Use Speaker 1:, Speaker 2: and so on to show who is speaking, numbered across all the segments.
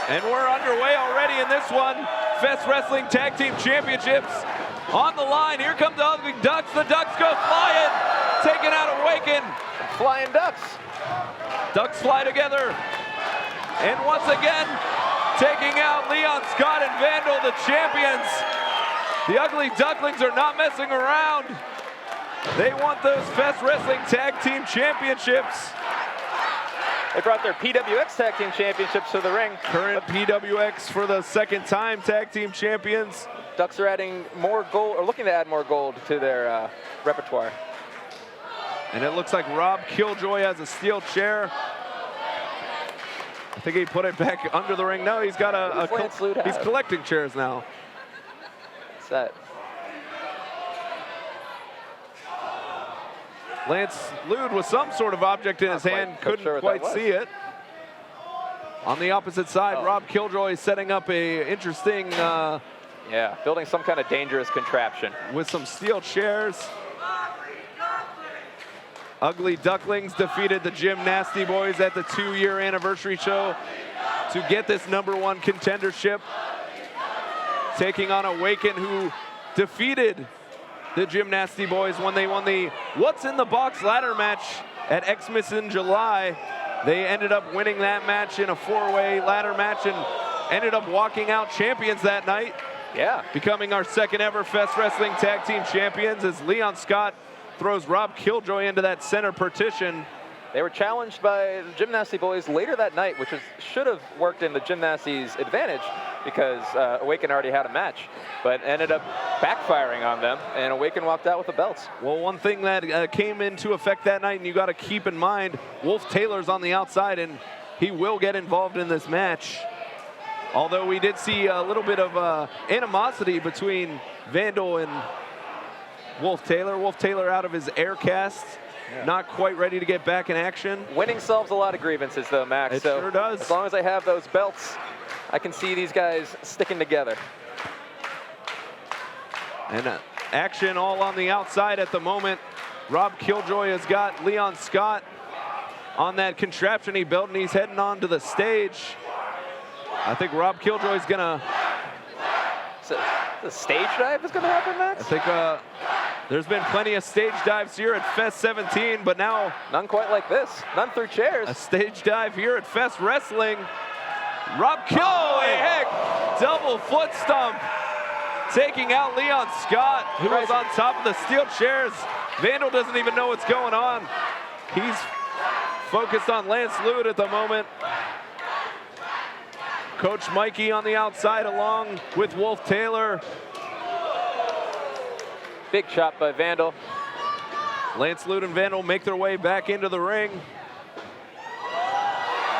Speaker 1: And we're underway already in this one. Fest Wrestling Tag Team Championships on the line. Here come the Ugly Ducks. The Ducks go flying, taking out Awaken.
Speaker 2: Flying Ducks.
Speaker 1: Ducks fly together. And once again, taking out Leon Scott and Vandal, the champions. The Ugly Ducklings are not messing around. They want those Fest Wrestling Tag Team Championships.
Speaker 2: They brought their PWX Tag Team Championships to the ring.
Speaker 1: Current PWX for the second time Tag Team Champions.
Speaker 2: Ducks are adding more gold, or looking to add more gold to their repertoire.
Speaker 1: And it looks like Rob Killjoy has a steel chair. I think he put it back under the ring. No, he's got he's collecting chairs now.
Speaker 2: What's that?
Speaker 1: Lance Lude with some sort of object in his hand, couldn't quite see it. On the opposite side, Rob Killjoy setting up a interesting...
Speaker 2: yeah, building some kind of dangerous contraption.
Speaker 1: With some steel chairs. Ugly Ducklings defeated the Gym Nasty Boys at the 2-year anniversary show to get this #1 contendership. Taking on Awaken, who defeated the Gym Nasty Boys when they won the What's in the Box ladder match at Xmas in July. They ended up winning that match in a 4-way ladder match and ended up walking out champions that night.
Speaker 2: Yeah.
Speaker 1: Becoming our second ever Fest Wrestling Tag Team Champions as Leon Scott throws Rob Killjoy into that center partition.
Speaker 2: They were challenged by the Gym Nasty Boys later that night, which should have worked in the Gym Nasty's advantage because Awaken already had a match, but ended up backfiring on them, and Awaken walked out with the belts.
Speaker 1: Well, one thing that came into effect that night, and you got to keep in mind, Wolf Taylor's on the outside, and he will get involved in this match. Although we did see a little bit of animosity between Vandal and Wolf Taylor. Wolf Taylor out of his air cast. Yeah. Not quite ready to get back in action.
Speaker 2: Winning solves a lot of grievances, though, Max.
Speaker 1: It sure does.
Speaker 2: As long as I have those belts, I can see these guys sticking together.
Speaker 1: And action all on the outside at the moment. Rob Killjoy has got Leon Scott on that contraption he built, and he's heading on to the stage. I think Rob Killjoy's gonna...
Speaker 2: So, the stage dive is gonna happen, Max?
Speaker 1: I think there's been plenty of stage dives here at Fest 17, but now...
Speaker 2: None quite like this. None through chairs.
Speaker 1: A stage dive here at Fest Wrestling. Rob Killjoy, double foot stomp, taking out Leon Scott, who was on top of the steel chairs. Vandal doesn't even know what's going on. He's focused on Lance Lude at the moment. Coach Mikey on the outside along with Wolf Taylor.
Speaker 2: Big chop by Vandal.
Speaker 1: Lance Lude and Vandal make their way back into the ring.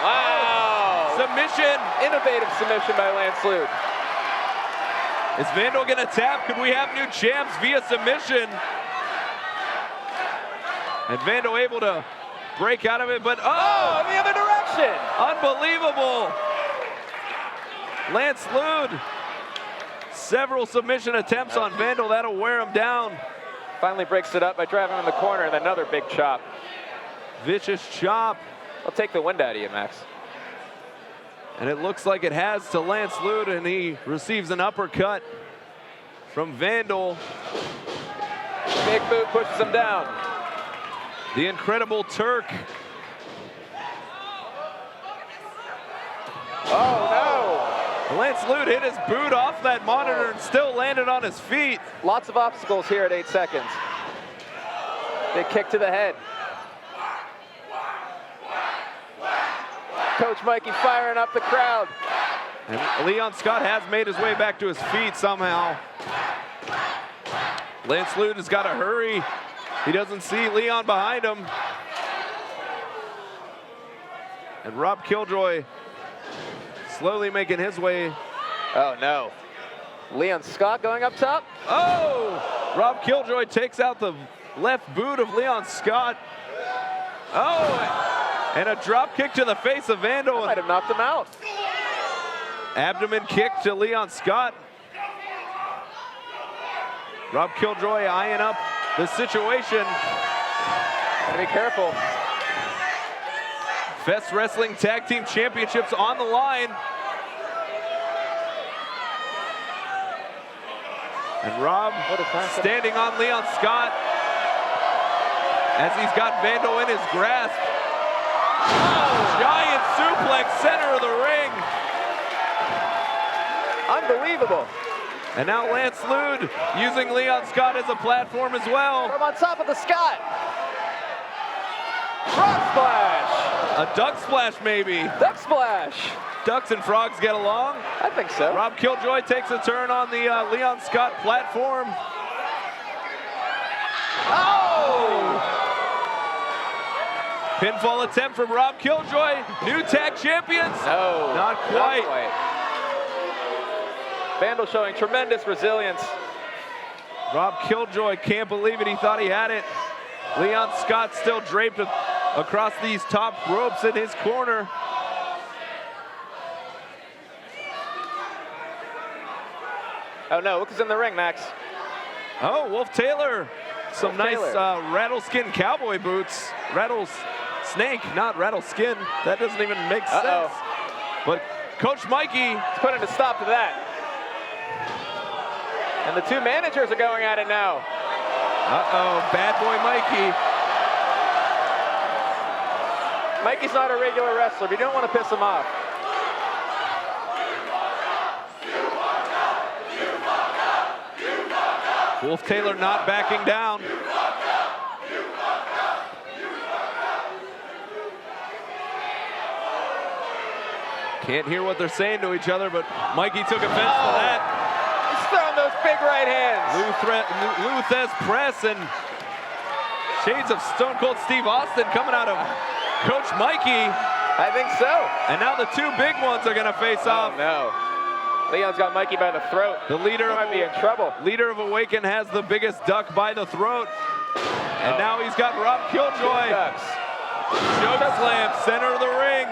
Speaker 2: Wow!
Speaker 1: Submission.
Speaker 2: Innovative submission by Lance Lude.
Speaker 1: Is Vandal gonna tap? Could we have new champs via submission? And Vandal able to break out of it, but
Speaker 2: oh, in the other direction!
Speaker 1: Unbelievable! Lance Lude, several submission attempts on Vandal. That'll wear him down.
Speaker 2: Finally breaks it up by driving him in the corner, and another big chop.
Speaker 1: Vicious chop.
Speaker 2: I'll take the wind out of you, Max.
Speaker 1: And it looks like it has to Lance Lude, and he receives an uppercut from Vandal.
Speaker 2: Big boot pushes him down.
Speaker 1: The Incredible Turk.
Speaker 2: Oh, no.
Speaker 1: Lance Lude hit his boot off that monitor and still landed on his feet.
Speaker 2: Lots of obstacles here at 8 seconds. Big kick to the head. Coach Mikey firing up the crowd.
Speaker 1: And Leon Scott has made his way back to his feet somehow. Lance Lude has got to hurry. He doesn't see Leon behind him. And Rob Killjoy slowly making his way.
Speaker 2: Oh, no. Leon Scott going up top.
Speaker 1: Oh! Rob Killjoy takes out the left boot of Leon Scott. Oh! And a drop kick to the face of Vandal.
Speaker 2: That might have knocked him out.
Speaker 1: Abdomen kick to Leon Scott. Rob Killjoy eyeing up the situation.
Speaker 2: Gotta be careful.
Speaker 1: Fest Wrestling Tag Team Championships on the line. And Rob standing on Leon Scott as he's got Vandal in his grasp. Oh, giant suplex, center of the ring.
Speaker 2: Unbelievable.
Speaker 1: And now Lance Lude using Leon Scott as a platform as well.
Speaker 2: From on top of the Scott. Frog splash.
Speaker 1: A duck splash maybe.
Speaker 2: Duck splash.
Speaker 1: Ducks and frogs get along.
Speaker 2: I think so.
Speaker 1: Rob Killjoy takes a turn on the Leon Scott platform. Oh! Pinfall attempt from Rob Killjoy. New tag champions.
Speaker 2: No,
Speaker 1: not quite.
Speaker 2: Not quite. Vandal showing tremendous resilience.
Speaker 1: Rob Killjoy can't believe it. He thought he had it. Leon Scott still draped across these top ropes in his corner.
Speaker 2: Oh no, look who's in the ring, Max.
Speaker 1: Oh, Wolf Taylor. Some
Speaker 2: Wolf
Speaker 1: nice
Speaker 2: Taylor.
Speaker 1: rattleskin cowboy boots. Rattlesnake, not rattleskin. That doesn't even make sense. But Coach Mikey
Speaker 2: is putting a stop to that. And the two managers are going at it now.
Speaker 1: Uh-oh, bad boy Mikey.
Speaker 2: Mikey's not a regular wrestler, but you don't want to piss him off.
Speaker 1: Wolf Taylor not backing down. Can't hear what they're saying to each other, but Mikey took offense to that.
Speaker 2: He's throwing those big right hands.
Speaker 1: Luthez press and shades of Stone Cold Steve Austin coming out of Coach Mikey.
Speaker 2: I think so.
Speaker 1: And now the two big ones are going to face off.
Speaker 2: No. Leon's got Mikey by the throat.
Speaker 1: The leader
Speaker 2: might be in trouble.
Speaker 1: Leader of Awaken has the biggest duck by the throat. And now he's got Rob Killjoy. Choke slam, center of the ring.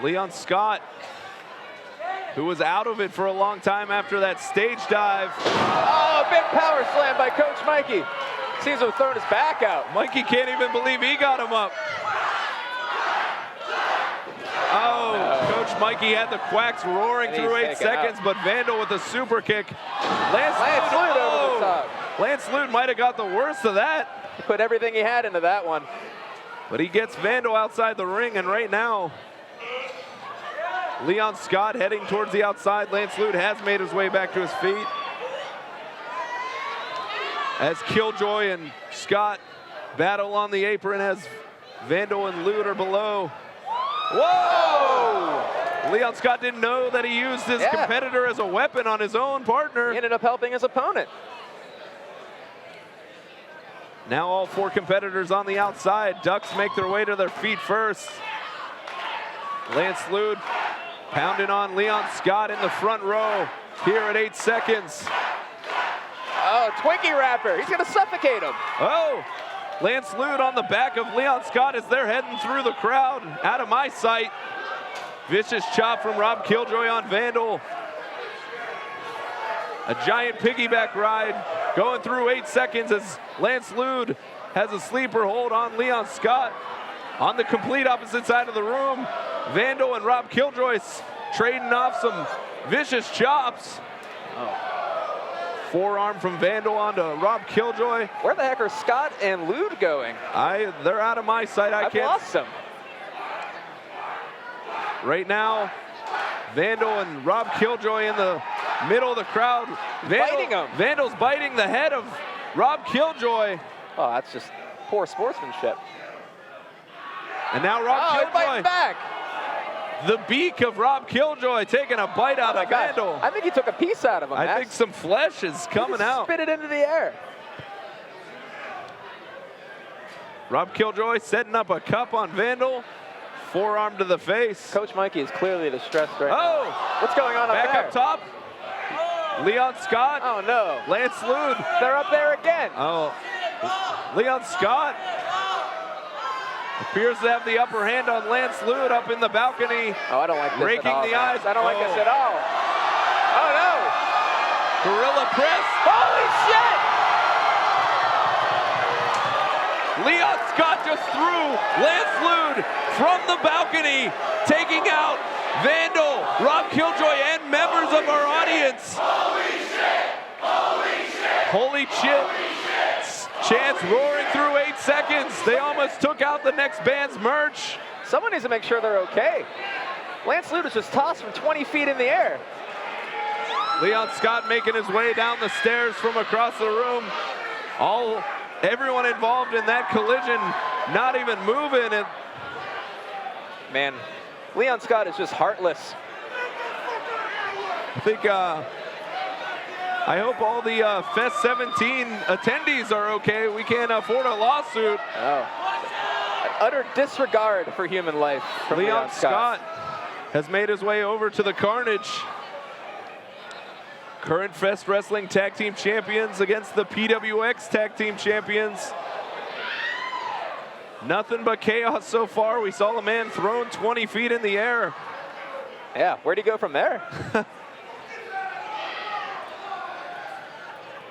Speaker 1: Leon Scott, who was out of it for a long time after that stage dive.
Speaker 2: Oh, big power slam by Coach Mikey. Seems to have thrown his back out.
Speaker 1: Mikey can't even believe he got him up. Oh, no. Coach Mikey had the quacks roaring through 8 seconds, but Vandal with a super kick. Lance Lude over the top. Lance Lude might have got the worst of that.
Speaker 2: He put everything he had into that one.
Speaker 1: But he gets Vandal outside the ring, and right now, Leon Scott heading towards the outside. Lance Lude has made his way back to his feet. As Killjoy and Scott battle on the apron as Vandal and Lude are below. Whoa! Leon Scott didn't know that he used his competitor as a weapon on his own partner.
Speaker 2: He ended up helping his opponent.
Speaker 1: Now all four competitors on the outside. Ducks make their way to their feet first. Lance Lude pounding on Leon Scott in the front row here at 8 seconds.
Speaker 2: Oh, Twinkie wrapper. He's going to suffocate him.
Speaker 1: Oh, Lance Lude on the back of Leon Scott as they're heading through the crowd. Out of my sight. Vicious chop from Rob Killjoy on Vandal. A giant piggyback ride going through 8 seconds as Lance Lude has a sleeper hold on Leon Scott. On the complete opposite side of the room, Vandal and Rob Killjoy trading off some vicious chops. Forearm from Vandal onto Rob Killjoy.
Speaker 2: Where the heck are Scott and Lude going?
Speaker 1: They're out of my sight.
Speaker 2: I've lost them.
Speaker 1: Right now, Vandal and Rob Killjoy in the middle of the crowd.
Speaker 2: Biting him.
Speaker 1: Vandal's biting the head of Rob Killjoy.
Speaker 2: Oh, that's just poor sportsmanship.
Speaker 1: And now Rob Killjoy.
Speaker 2: Biting back.
Speaker 1: The beak of Rob Killjoy taking a bite out of Vandal.
Speaker 2: I think he took a piece out of him,
Speaker 1: I think some flesh is coming out.
Speaker 2: Spit it into the air.
Speaker 1: Rob Killjoy setting up a cup on Vandal. Forearm to the face.
Speaker 2: Coach Mikey is clearly distressed right now. What's going on up there?
Speaker 1: Back up top. Leon Scott.
Speaker 2: Oh, no.
Speaker 1: Lance Lude.
Speaker 2: They're up there again.
Speaker 1: Oh. Leon Scott appears to have the upper hand on Lance Lude up in the balcony.
Speaker 2: Oh, I don't like this
Speaker 1: raking
Speaker 2: at all,
Speaker 1: the eyes.
Speaker 2: I don't like this at all. Oh, no.
Speaker 1: Gorilla press.
Speaker 2: Holy shit!
Speaker 1: Leon Scott just threw Lance Lude from the balcony, taking out Vandal, Rob Killjoy, and members of our audience. Holy shit. Chants roaring through 8 seconds. They almost took out the next band's merch.
Speaker 2: Someone needs to make sure they're okay. Lance Lude is just tossed from 20 feet in the air.
Speaker 1: Leon Scott making his way down the stairs from across the room. Everyone involved in that collision not even moving. And
Speaker 2: man, Leon Scott is just heartless.
Speaker 1: I think, I hope all the Fest 17 attendees are okay. We can't afford a lawsuit.
Speaker 2: Oh. An utter disregard for human life from
Speaker 1: Leon Scott has made his way over to the Carnage. Current Fest Wrestling Tag Team Champions against the PWX Tag Team Champions. Nothing but chaos so far. We saw a man thrown 20 feet in the air.
Speaker 2: Yeah, where'd he go from there?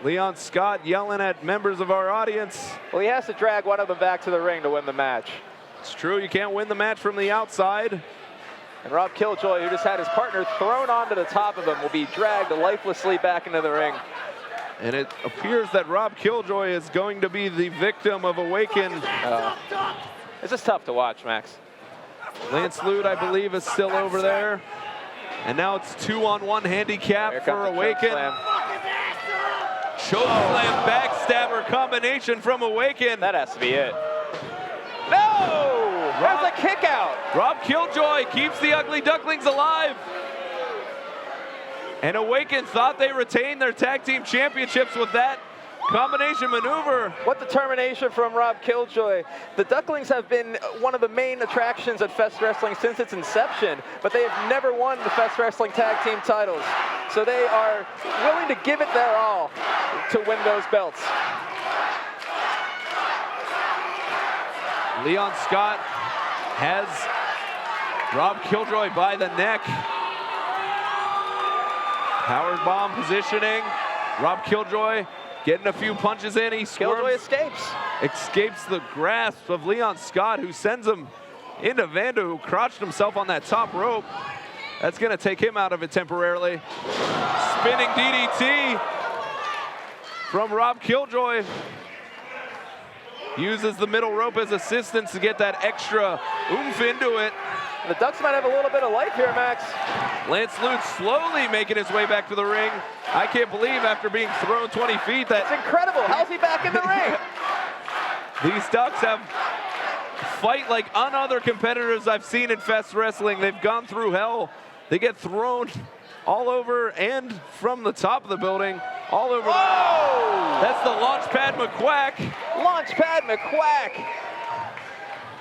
Speaker 1: Leon Scott yelling at members of our audience.
Speaker 2: Well, he has to drag one of them back to the ring to win the match.
Speaker 1: It's true, you can't win the match from the outside.
Speaker 2: And Rob Killjoy, who just had his partner thrown onto the top of him, will be dragged lifelessly back into the ring.
Speaker 1: And it appears that Rob Killjoy is going to be the victim of Awaken.
Speaker 2: This is tough to watch, Max.
Speaker 1: Lance Lude, I believe, is still over there. And now it's 2-on-1 handicap for Awaken. Chokeslam backstabber combination from Awaken.
Speaker 2: That has to be it. No! There's a kick out.
Speaker 1: Rob Killjoy keeps the Ugly Ducklings alive. And Awaken thought they retained their tag team championships with that combination maneuver.
Speaker 2: What determination from Rob Killjoy. The Ducklings have been one of the main attractions at Fest Wrestling since its inception, but they have never won the Fest Wrestling tag team titles. So they are willing to give it their all to win those belts.
Speaker 1: Leon Scott has Rob Killjoy by the neck. Powerbomb positioning. Rob Killjoy getting a few punches in. He squirms.
Speaker 2: Killjoy escapes.
Speaker 1: Escapes the grasp of Leon Scott, who sends him into Vandal, who crouched himself on that top rope. That's going to take him out of it temporarily. Spinning DDT from Rob Killjoy. Uses the middle rope as assistance to get that extra oomph into it.
Speaker 2: The Ducks might have a little bit of life here, Max.
Speaker 1: Lance Lude slowly making his way back to the ring. I can't believe after being thrown 20 feet that...
Speaker 2: It's incredible. How's he back in the ring?
Speaker 1: These Ducks have fight like other competitors I've seen in Fest Wrestling. They've gone through hell. They get thrown all over and from the top of the building, all over.
Speaker 2: Oh!
Speaker 1: That's the Launchpad McQuack.
Speaker 2: Launchpad McQuack.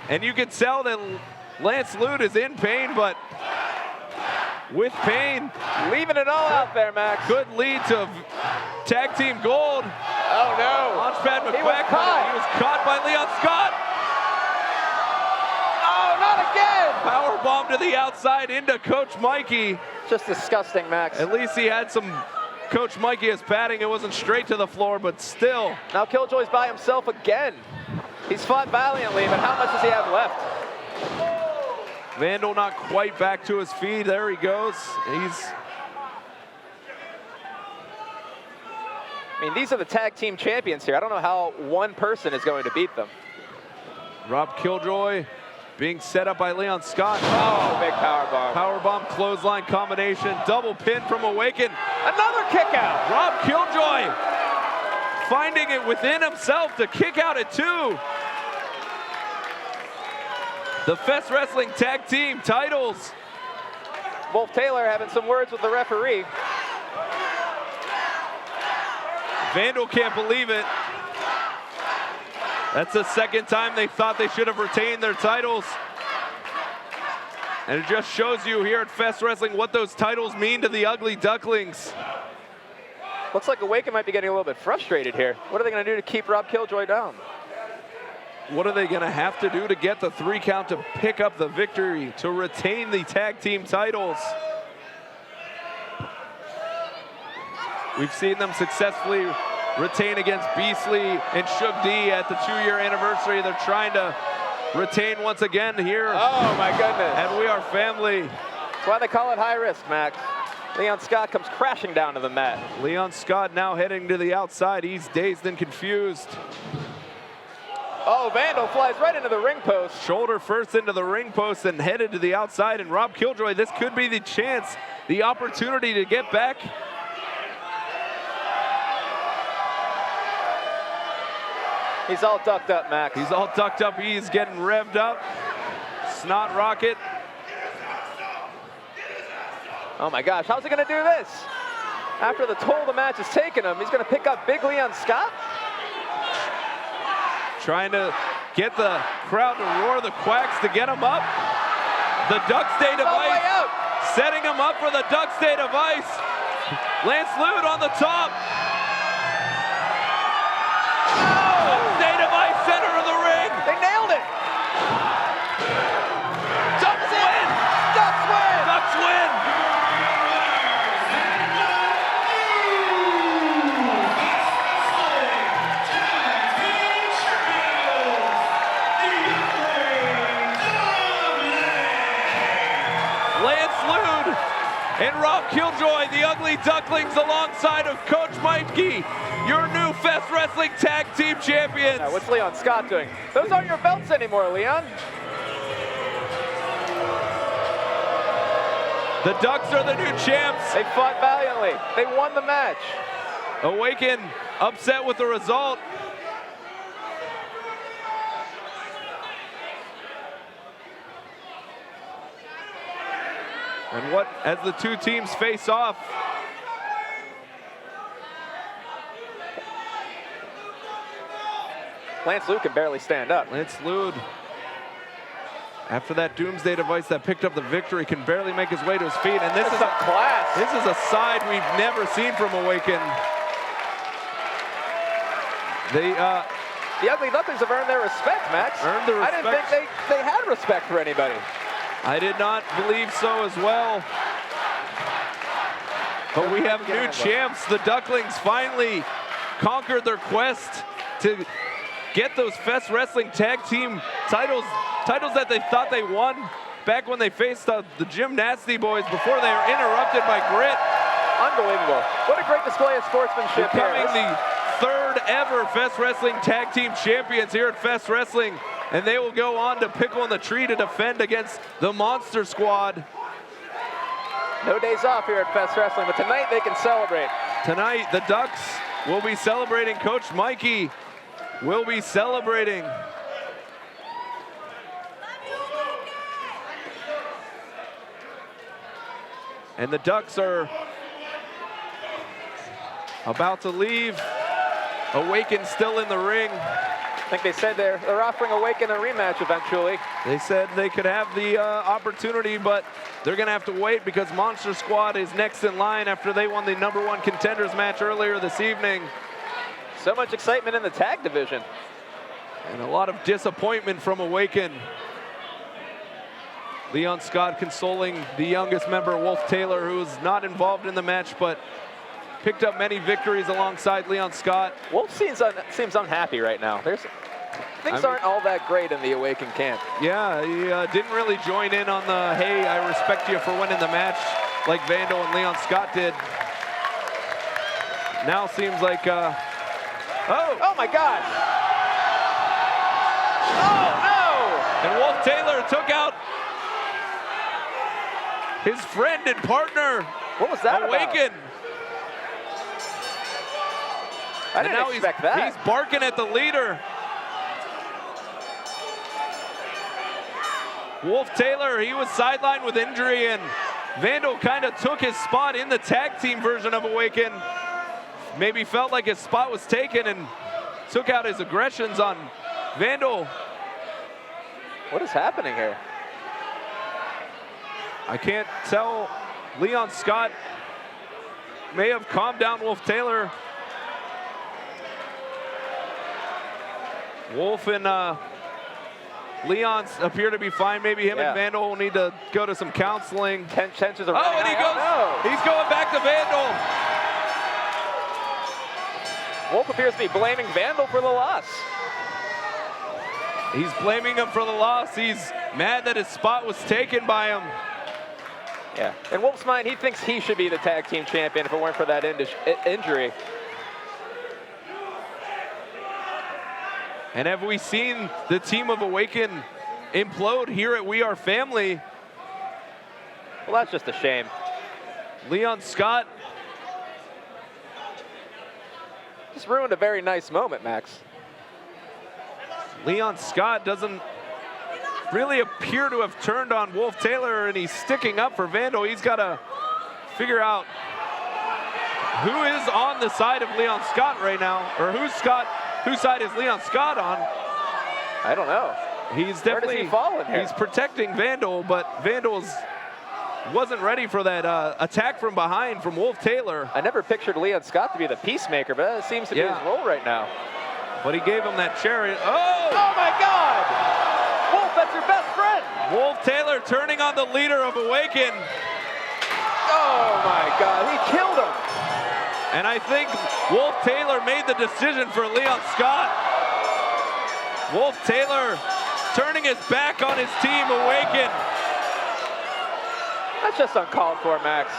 Speaker 1: And you can tell that Lance Lude is in pain, but with pain,
Speaker 2: leaving it all out there, Max.
Speaker 1: Could lead to tag team gold.
Speaker 2: Oh no.
Speaker 1: Launchpad McQuack.
Speaker 2: He was
Speaker 1: caught by Leon Scott.
Speaker 2: Oh, not again.
Speaker 1: Powerbomb to the outside into Coach Mikey.
Speaker 2: Just disgusting, Max.
Speaker 1: At least he had some Coach Mikey as padding. It wasn't straight to the floor, but still.
Speaker 2: Now Killjoy's by himself again. He's fought valiantly, but how much does he have left?
Speaker 1: Vandal not quite back to his feet. There he goes. I
Speaker 2: mean, these are the tag team champions here. I don't know how one person is going to beat them.
Speaker 1: Rob Killjoy being set up by Leon Scott.
Speaker 2: Oh, big powerbomb.
Speaker 1: Powerbomb clothesline combination. Double pin from Awaken.
Speaker 2: Another kick out.
Speaker 1: Rob Killjoy finding it within himself to kick out at 2. The Fest Wrestling Tag Team titles.
Speaker 2: Wolf Taylor having some words with the referee.
Speaker 1: Vandal can't believe it. That's the second time they thought they should have retained their titles. And it just shows you here at Fest Wrestling what those titles mean to the Ugly Ducklings.
Speaker 2: Looks like Awaken might be getting a little bit frustrated here. What are they going to do to keep Rob Killjoy down?
Speaker 1: What are they going to have to do to get the 3 count to pick up the victory, to retain the tag team titles? We've seen them successfully retain against Beastly and Shug D at the 2-year anniversary. They're trying to retain once again here.
Speaker 2: Oh my goodness.
Speaker 1: And We Are Family.
Speaker 2: That's why they call it high risk, Max. Leon Scott comes crashing down to the mat.
Speaker 1: Leon Scott now heading to the outside. He's dazed and confused.
Speaker 2: Oh, Vandal flies right into the ring post.
Speaker 1: Shoulder first into the ring post and headed to the outside. And Rob Killjoy, this could be the chance, the opportunity to get back.
Speaker 2: He's all ducked up, Max.
Speaker 1: He's all ducked up. He's getting revved up. Snot rocket.
Speaker 2: Oh my gosh, how's he gonna do this? After the toll the match has taken him, he's gonna pick up big Leon Scott?
Speaker 1: Trying to get the crowd to roar the quacks to get him up. The Duck Stay device, setting him up for the Duck Stay device. Lance Lude on the top. Duck Stay device, center of the ring.
Speaker 2: They nailed it.
Speaker 1: Ducks win.
Speaker 2: Ducks win.
Speaker 1: Ducks win. And Rob Killjoy, the Ugly Ducklings, alongside of Coach Mikey, your new Fest Wrestling Tag Team Champions.
Speaker 2: Now, what's Leon Scott doing? Those aren't your belts anymore, Leon.
Speaker 1: The Ducks are the new champs.
Speaker 2: They fought valiantly. They won the match.
Speaker 1: Awaken upset with the result. And what, as the two teams face off,
Speaker 2: Lance Lude can barely stand up.
Speaker 1: Lance Lude, after that Doomsday device that picked up the victory, can barely make his way to his feet. And this is
Speaker 2: a class.
Speaker 1: This is a side we've never seen from Awaken.
Speaker 2: The Ugly Ducklings have earned their respect, Max.
Speaker 1: Earned the respect.
Speaker 2: I didn't think they had respect for anybody.
Speaker 1: I did not believe so as well. But we have new champs. The Ducklings finally conquered their quest to get those Fest Wrestling Tag Team titles that they thought they won back when they faced the Gym Nasty Boys before they were interrupted by Grit.
Speaker 2: Unbelievable. What a great display of sportsmanship.
Speaker 1: Becoming the third ever Fest Wrestling Tag Team Champions here at Fest Wrestling. And they will go on to Pickle in the Tree to defend against the Monster Squad.
Speaker 2: No days off here at Fest Wrestling, but tonight they can celebrate.
Speaker 1: Tonight, the Ducks will be celebrating. Coach Mikey will be celebrating. And the Ducks are about to leave. Awaken still in the ring.
Speaker 2: I think they said they're offering Awaken a rematch eventually.
Speaker 1: They said they could have the opportunity, but they're going to have to wait because Monster Squad is next in line after they won the #1 contenders match earlier this evening.
Speaker 2: So much excitement in the tag division.
Speaker 1: And a lot of disappointment from Awaken. Leon Scott consoling the youngest member, Wolf Taylor, who is not involved in the match, but picked up many victories alongside Leon Scott.
Speaker 2: Wolf seems unhappy right now. Things aren't all that great in the Awaken camp.
Speaker 1: Yeah, he didn't really join in on the, hey, I respect you for winning the match like Vandal and Leon Scott did. Now seems like,
Speaker 2: oh my God. Oh no!
Speaker 1: And Wolf Taylor took out his friend and partner,
Speaker 2: what was that
Speaker 1: Awaken.
Speaker 2: About? I didn't expect that.
Speaker 1: He's barking at the leader. Wolf Taylor, he was sidelined with injury, and Vandal kind of took his spot in the tag team version of Awaken. Maybe felt like his spot was taken and took out his aggressions on Vandal.
Speaker 2: What is happening here?
Speaker 1: I can't tell. Leon Scott may have calmed down Wolf Taylor. Wolf and Leon appear to be fine. Maybe him and Vandal will need to go to some counseling.
Speaker 2: Tensions are
Speaker 1: running. And he goes. He's going back to Vandal.
Speaker 2: Wolf appears to be blaming Vandal for the loss.
Speaker 1: He's blaming him for the loss. He's mad that his spot was taken by him.
Speaker 2: Yeah, in Wolf's mind, he thinks he should be the tag team champion if it weren't for that injury.
Speaker 1: And have we seen the team of Awaken implode here at We Are Family?
Speaker 2: Well, that's just a shame.
Speaker 1: Leon Scott
Speaker 2: just ruined a very nice moment, Max.
Speaker 1: Leon Scott doesn't really appear to have turned on Wolf Taylor, and he's sticking up for Vandal. He's got to figure out who is on the side of Leon Scott right now, or whose side is Leon Scott on?
Speaker 2: I don't know.
Speaker 1: He's definitely,
Speaker 2: where does he fall in here?
Speaker 1: He's protecting Vandal, but Vandal's wasn't ready for that attack from behind from Wolf Taylor.
Speaker 2: I never pictured Leon Scott to be the peacemaker, but that seems to be his role right now.
Speaker 1: But he gave him that chariot.
Speaker 2: Oh my God! Wolf, that's your best friend!
Speaker 1: Wolf Taylor turning on the leader of Awaken.
Speaker 2: Oh my God, he killed him!
Speaker 1: And I think Wolf Taylor made the decision for Leon Scott. Wolf Taylor turning his back on his team, Awaken.
Speaker 2: That's just uncalled for, Max.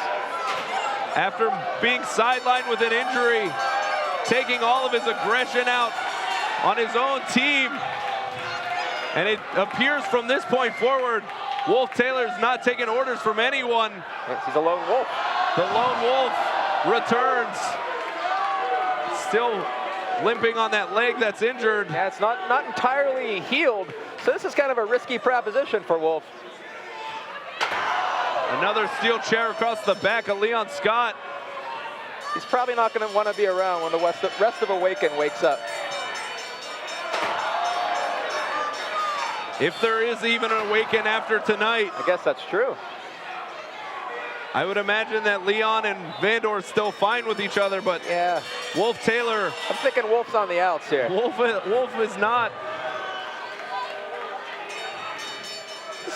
Speaker 1: After being sidelined with an injury, taking all of his aggression out on his own team. And it appears from this point forward, Wolf Taylor's not taking orders from anyone.
Speaker 2: Yes, he's a lone wolf.
Speaker 1: The lone wolf returns. Still limping on that leg that's injured.
Speaker 2: Yeah, it's not entirely healed. So this is kind of a risky proposition for Wolf.
Speaker 1: Another steel chair across the back of Leon Scott.
Speaker 2: He's probably not going to want to be around when the rest of Awaken wakes up.
Speaker 1: If there is even an Awaken after tonight.
Speaker 2: I guess that's true.
Speaker 1: I would imagine that Leon and Vandal are still fine with each other, but
Speaker 2: yeah,
Speaker 1: Wolf Taylor.
Speaker 2: I'm thinking Wolf's on the outs here.
Speaker 1: Wolf is not.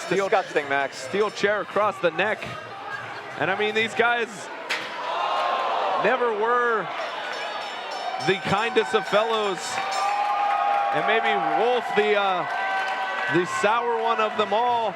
Speaker 2: Disgusting, Max.
Speaker 1: Steel chair across the neck. And I mean, these guys never were the kindest of fellows. And maybe Wolf, the sour one of them all.